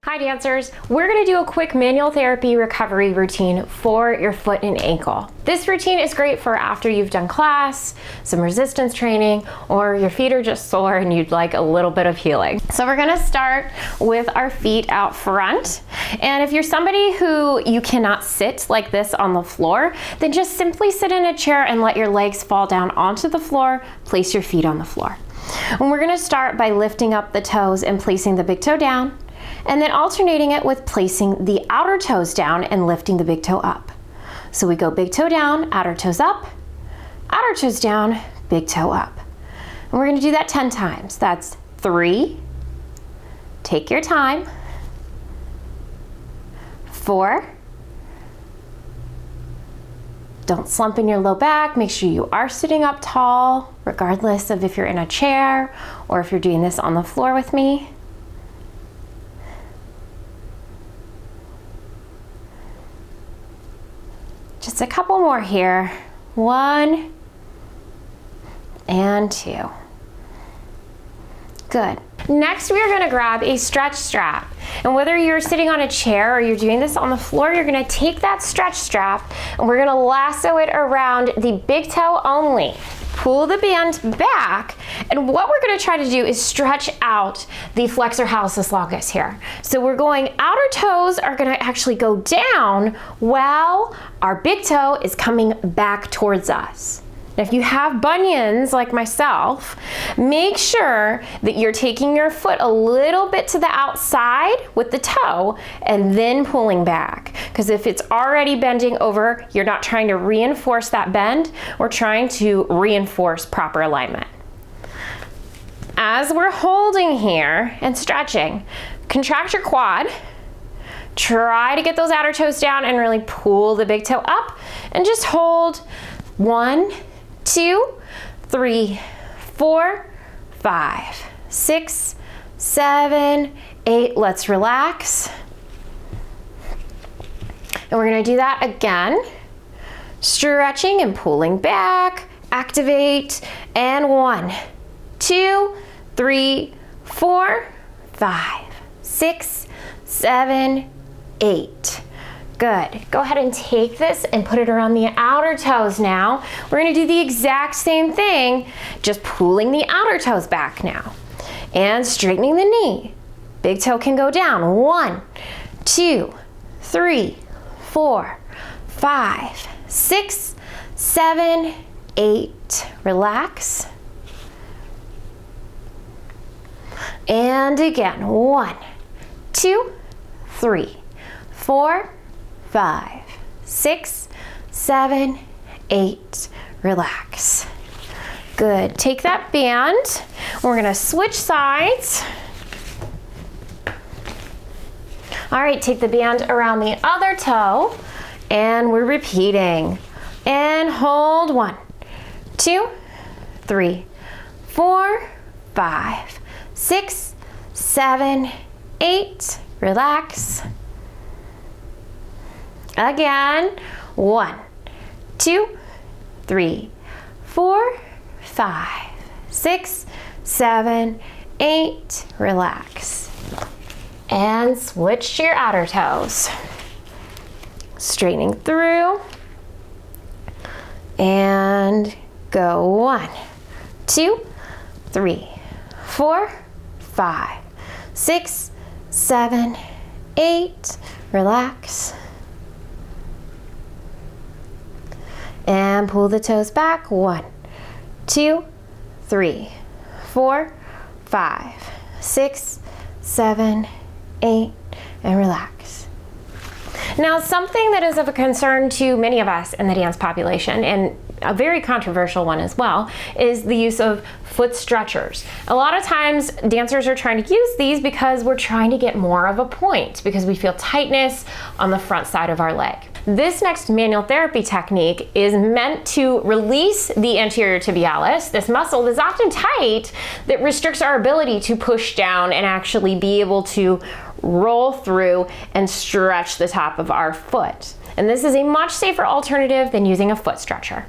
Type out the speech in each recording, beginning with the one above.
Hi dancers, we're going to do a quick manual therapy recovery routine for your foot and ankle. This routine is great for after you've done class, some resistance training, or your feet are just sore and you'd like a little bit of healing. So we're going to start with our feet out front. And if you're somebody who you cannot sit like this on the floor, then just simply sit in a chair and let your legs fall down onto the floor, place your feet on the floor. And we're going to start by lifting up the toes and placing the big toe down, and then alternating it with placing the outer toes down and lifting the big toe up. So we go big toe down, outer toes up, outer toes down, big toe up. And we're going to do that 10 times. That's 3, take your time, 4, don't slump in your low back, make sure you are sitting up tall, regardless of if you're in a chair or if you're doing this on the floor with me. Just a couple more here. 1 and 2. Good. Next, we are going to grab a stretch strap. And whether you're sitting on a chair or you're doing this on the floor, you're going to take that stretch strap and we're going to lasso it around the big toe only. Pull the band back, and what we're going to try to do is stretch out the flexor hallucis longus here. So we're going, outer toes are going to actually go down while our big toe is coming back towards us. Now, if you have bunions like myself, make sure that you're taking your foot a little bit to the outside with the toe and then pulling back. Because if it's already bending over, you're not trying to reinforce that bend, we're trying to reinforce proper alignment. As we're holding here and stretching, contract your quad, try to get those outer toes down and really pull the big toe up, and just hold 1, 2, 3, 4, 5, 6, 7, 8. Let's relax. And we're going to do that again. Stretching and pulling back. Activate. And 1, 2, 3, 4, 5, 6, 7, 8. Good. Go ahead and take this and put it around the outer toes now. We're going to do the exact same thing, just pulling the outer toes back now. And straightening the knee. Big toe can go down. 1, 2, 3, 4, 5, 6, 7, 8. Relax. And again. 1, 2, 3, 4, 5, 6, 7, 8. Relax. Good. Take that band. We're going to switch sides. All right, take the band around the other toe and we're repeating. And hold 1, 2, 3, 4, 5, 6, 7, 8. Relax. Again. 1, 2, 3, 4, 5, 6, 7, 8. Relax. And switch to your outer toes. Straightening through. And go. 1, 2, 3, 4, 5, 6, 7, 8. Relax. And pull the toes back. 1, 2, 3, 4, 5, 6, 7, 8, and relax. Now, something that is of a concern to many of us in the dance population, and a very controversial one as well, is the use of foot stretchers. A lot of times dancers are trying to use these because we're trying to get more of a point, because we feel tightness on the front side of our leg. This next manual therapy technique is meant to release the anterior tibialis, this muscle that's often tight that restricts our ability to push down and actually be able to roll through and stretch the top of our foot. And this is a much safer alternative than using a foot stretcher.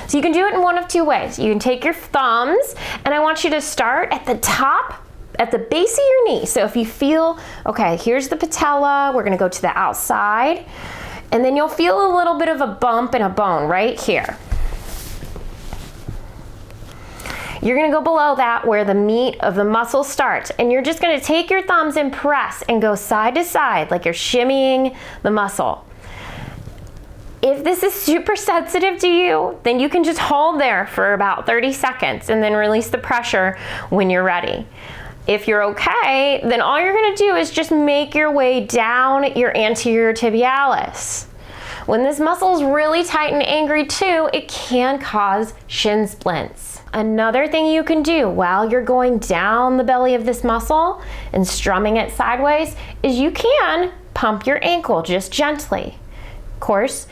So you can do it in one of two ways. You can take your thumbs, and I want you to start at the top at the base of your knee. So if you feel, okay, here's the patella, we're gonna go to the outside, and then you'll feel a little bit of a bump in a bone right here. You're gonna go below that where the meat of the muscle starts, and you're just gonna take your thumbs and press and go side to side like you're shimmying the muscle. If this is super sensitive to you, then you can just hold there for about 30 seconds and then release the pressure when you're ready. If you're okay, then all you're gonna do is just make your way down your anterior tibialis. When this muscle is really tight and angry too, it can cause shin splints. Another thing you can do while you're going down the belly of this muscle and strumming it sideways is you can pump your ankle just gently. Of course,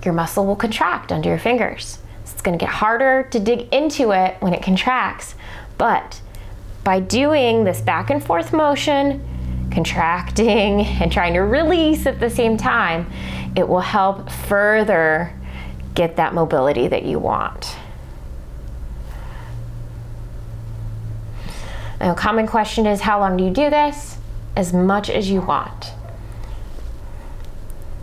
your muscle will contract under your fingers. It's gonna get harder to dig into it when it contracts, but by doing this back and forth motion, contracting and trying to release at the same time, it will help further get that mobility that you want. Now, a common question is, how long do you do this? As much as you want.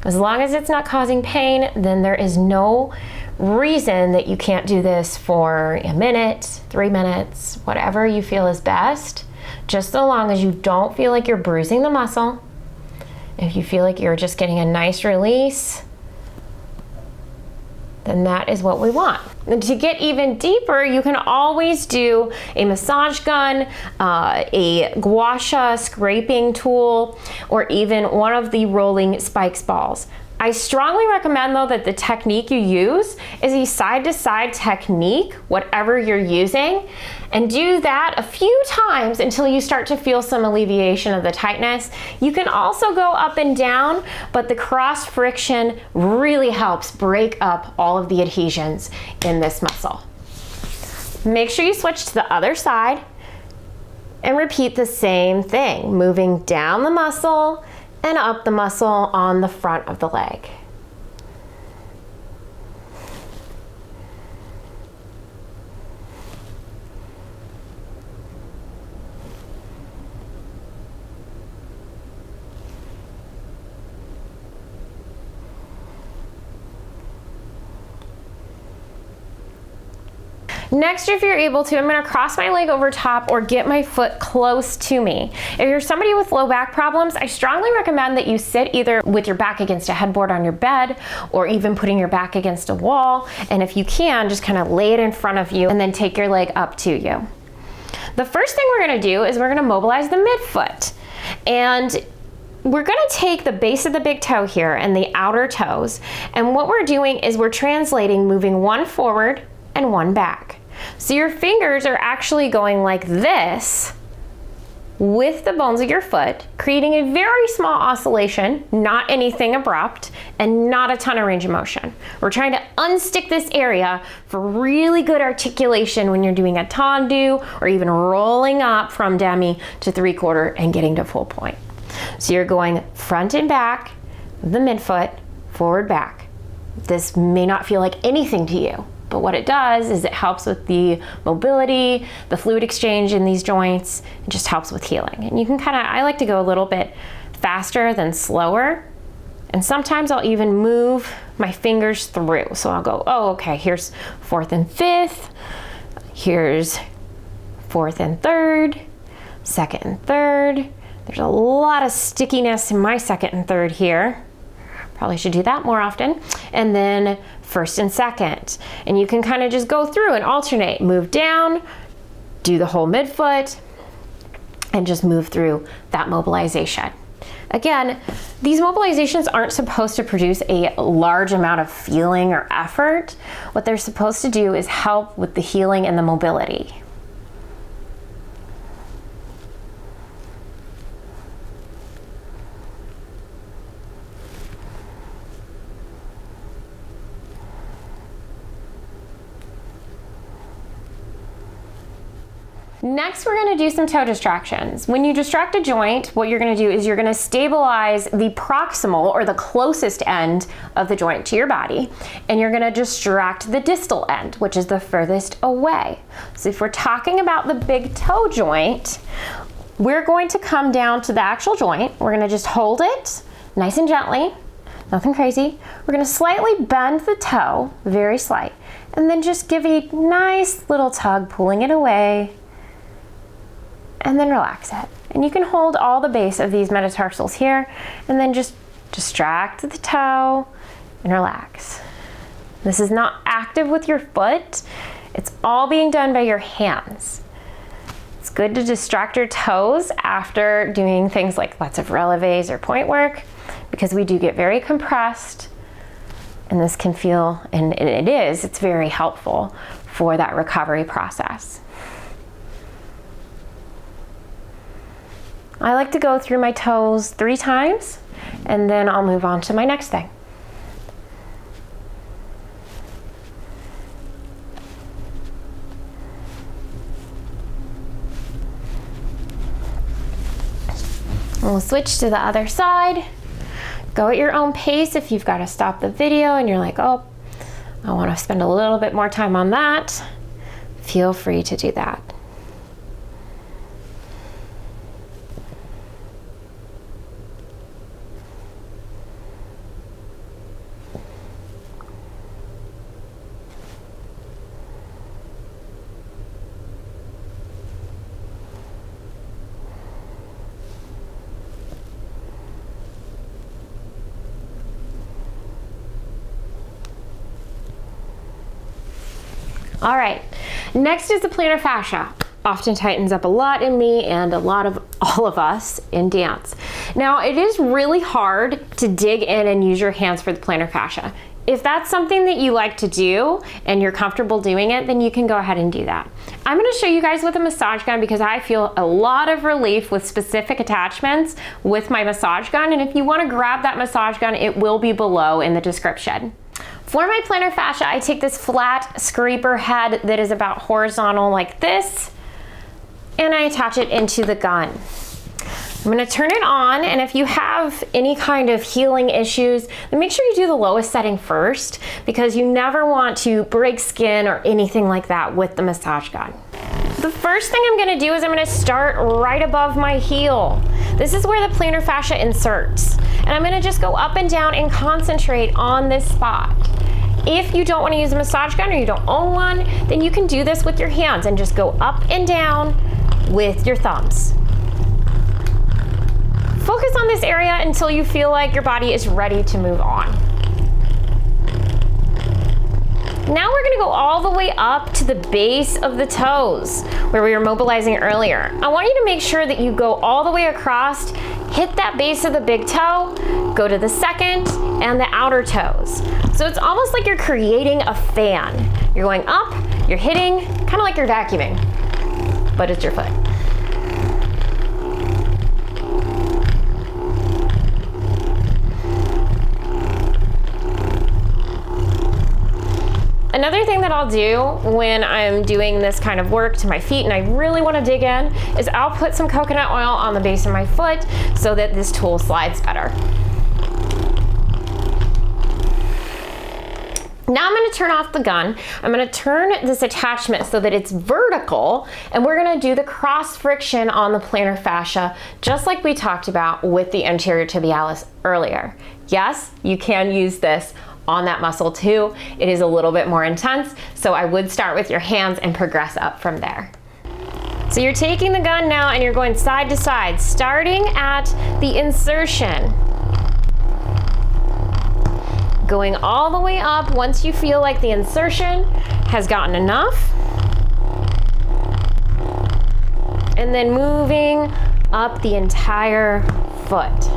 As long as it's not causing pain, then there is no reason that you can't do this for a minute, 3 minutes, whatever you feel is best, just so long as you don't feel like you're bruising the muscle. If you feel like you're just getting a nice release, then that is what we want. And to get even deeper, you can always do a massage gun, a gua sha scraping tool, or even one of the rolling spikes balls. I strongly recommend though that the technique you use is a side-to-side technique, whatever you're using, and do that a few times until you start to feel some alleviation of the tightness. You can also go up and down, but the cross friction really helps break up all of the adhesions in this muscle. Make sure you switch to the other side and repeat the same thing, moving down the muscle and up the muscle on the front of the leg. Next, if you're able to, I'm gonna cross my leg over top or get my foot close to me. If you're somebody with low back problems, I strongly recommend that you sit either with your back against a headboard on your bed or even putting your back against a wall. And if you can, just kind of lay it in front of you and then take your leg up to you. The first thing we're gonna do is we're gonna mobilize the midfoot. And we're gonna take the base of the big toe here and the outer toes. And what we're doing is we're translating, moving one forward and one back. So your fingers are actually going like this with the bones of your foot, creating a very small oscillation, not anything abrupt, and not a ton of range of motion. We're trying to unstick this area for really good articulation when you're doing a tendu or even rolling up from demi to 3/4 and getting to full point. So you're going front and back, the midfoot, forward, back. This may not feel like anything to you, but what it does is it helps with the mobility, the fluid exchange in these joints. It just helps with healing. And you can I like to go a little bit faster than slower. And sometimes I'll even move my fingers through. So I'll go, oh, okay, here's 4th and 5th. Here's 4th and 3rd, 2nd and 3rd. There's a lot of stickiness in my 2nd and 3rd here. Probably should do that more often. And then 1st and 2nd. And you can kind of just go through and alternate, move down, do the whole midfoot, and just move through that mobilization. Again, these mobilizations aren't supposed to produce a large amount of feeling or effort. What they're supposed to do is help with the healing and the mobility. Next, we're gonna do some toe distractions. When you distract a joint, what you're gonna do is you're gonna stabilize the proximal or the closest end of the joint to your body, and you're gonna distract the distal end, which is the furthest away. So if we're talking about the big toe joint, we're going to come down to the actual joint. We're gonna just hold it nice and gently, nothing crazy. We're gonna slightly bend the toe, very slight, and then just give a nice little tug, pulling it away, and then relax it. And you can hold all the base of these metatarsals here, and then just distract the toe and relax. This is not active with your foot. It's all being done by your hands. It's good to distract your toes after doing things like lots of releves or point work, because we do get very compressed, and this can feel, and it's very helpful for that recovery process. I like to go through my toes 3 times, and then I'll move on to my next thing. We'll switch to the other side. Go at your own pace. If you've got to stop the video and you're like, oh, I want to spend a little bit more time on that, feel free to do that. All right, next is the plantar fascia. Often tightens up a lot in me and a lot of all of us in dance. Now, it is really hard to dig in and use your hands for the plantar fascia. If that's something that you like to do and you're comfortable doing it, then you can go ahead and do that. I'm gonna show you guys with a massage gun because I feel a lot of relief with specific attachments with my massage gun. And if you wanna grab that massage gun, it will be below in the description. For my plantar fascia, I take this flat scraper head that is about horizontal like this, and I attach it into the gun. I'm gonna turn it on, and if you have any kind of healing issues, then make sure you do the lowest setting first, because you never want to break skin or anything like that with the massage gun. The first thing I'm gonna do is I'm gonna start right above my heel. This is where the plantar fascia inserts. And I'm gonna just go up and down and concentrate on this spot. If you don't wanna use a massage gun or you don't own one, then you can do this with your hands and just go up and down with your thumbs. Focus on this area until you feel like your body is ready to move on. Now we're gonna go all the way up to the base of the toes where we were mobilizing earlier. I want you to make sure that you go all the way across, hit that base of the big toe, go to the second and the outer toes. So it's almost like you're creating a fan. You're going up, you're hitting, kind of like you're vacuuming, but it's your foot. Another thing that I'll do when I'm doing this kind of work to my feet and I really want to dig in is I'll put some coconut oil on the base of my foot so that this tool slides better. Now I'm going to turn off the gun. I'm going to turn this attachment so that it's vertical, and we're going to do the cross friction on the plantar fascia just like we talked about with the anterior tibialis earlier. Yes, you can use this on that muscle too. It is a little bit more intense, so I would start with your hands and progress up from there. So you're taking the gun now and you're going side to side, starting at the insertion. Going all the way up once you feel like the insertion has gotten enough. And then moving up the entire foot.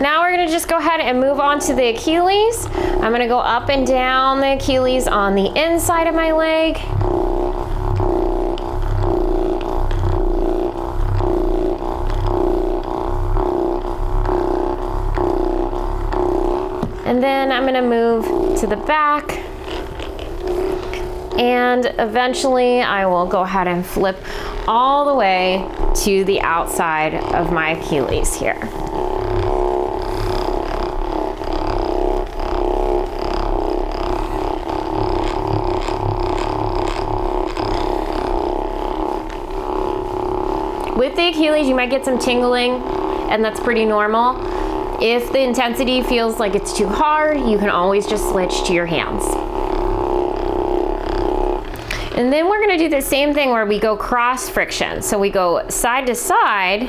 Now we're gonna just go ahead and move on to the Achilles. I'm gonna go up and down the Achilles on the inside of my leg. And And then I'm gonna move to the back, and eventually I will go ahead and flip all the way to the outside of my Achilles here. With the Achilles, you might get some tingling, and that's pretty normal. If the intensity feels like it's too hard, you can always just switch to your hands. And then we're gonna do the same thing where we go cross friction. So we go side to side,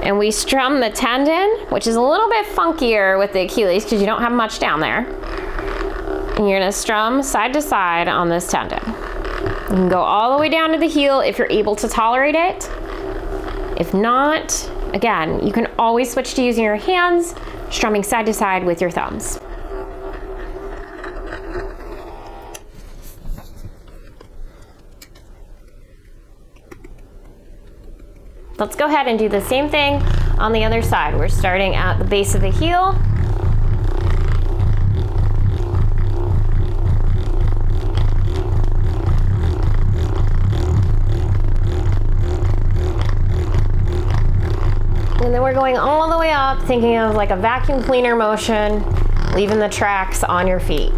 and we strum the tendon, which is a little bit funkier with the Achilles because you don't have much down there. And you're gonna strum side to side on this tendon. You can go all the way down to the heel if you're able to tolerate it. If not, again, you can always switch to using your hands, strumming side to side with your thumbs. Let's go ahead and do the same thing on the other side. We're starting at the base of the heel. And then we're going all the way up, thinking of like a vacuum cleaner motion, leaving the tracks on your feet.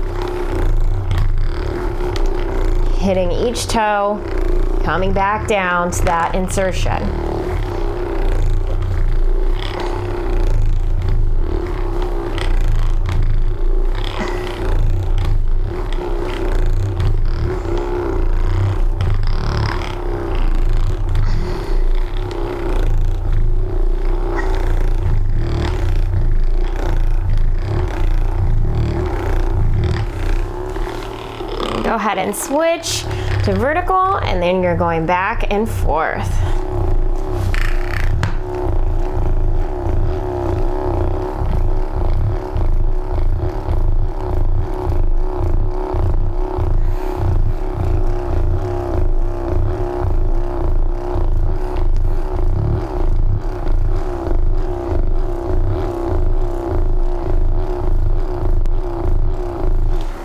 Hitting each toe, coming back down to that insertion. Go ahead and switch to vertical, and then you're going back and forth.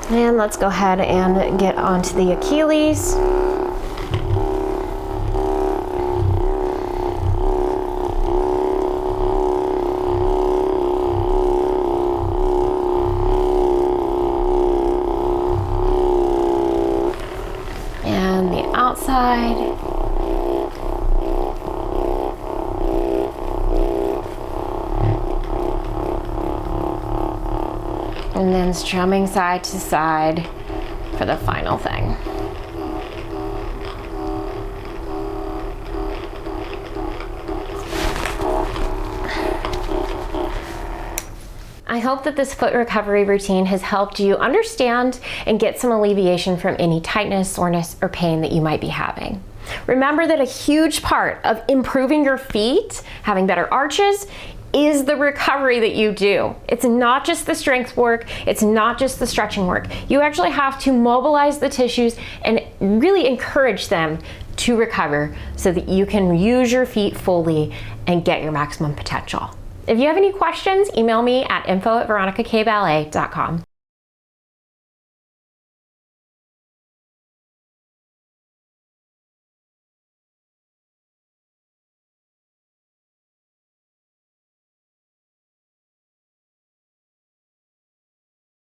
And let's go ahead and get onto the Achilles. And the outside. And then strumming side to side for the final thing. I hope that this foot recovery routine has helped you understand and get some alleviation from any tightness, soreness, or pain that you might be having. Remember that a huge part of improving your feet, having better arches, is the recovery that you do. It's not just the strength work, it's not just the stretching work. You actually have to mobilize the tissues and really encourage them to recover so that you can use your feet fully and get your maximum potential. If you have any questions, email me at info@veronicakballet.com.